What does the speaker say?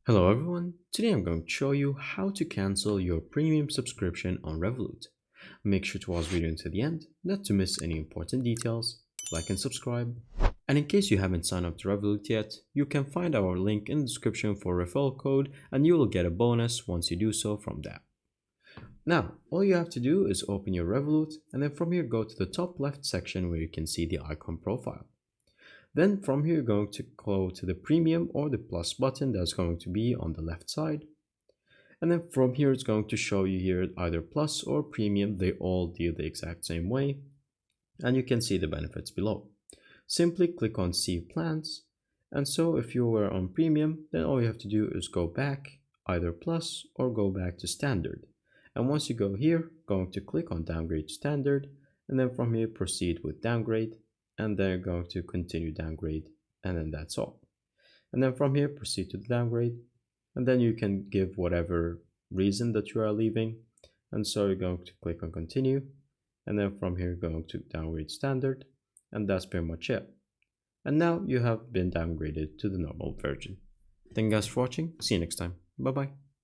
Hello everyone, today I'm going to show you how to cancel your premium subscription on Revolut. Make sure to watch the video until the end, not to miss any important details, like and subscribe. And in case you haven't signed up to Revolut yet, you can find our link in the description for referral code and you will get a bonus once you do so from that. Now, all you have to do is open your Revolut and then from here go to the top left section where you can see the icon profile. Then from here, you're going to go to the premium or the plus button that's going to be on the left side. And then from here, it's going to show you here either plus or premium. They all deal the exact same way. And you can see the benefits below. Simply click on Save Plans. And so if you were on premium, then all you have to do is go back either plus or go back to standard. And once you go here, going to click on downgrade to standard. And then from here, proceed with downgrade. And then you're going to continue downgrade, and then that's all. And then from here, proceed to the downgrade, and then you can give whatever reason that you are leaving. And so you're going to click on continue, and then from here, going to downgrade standard, and that's pretty much it. And now you have been downgraded to the normal version. Thank you guys for watching. See you next time. Bye bye.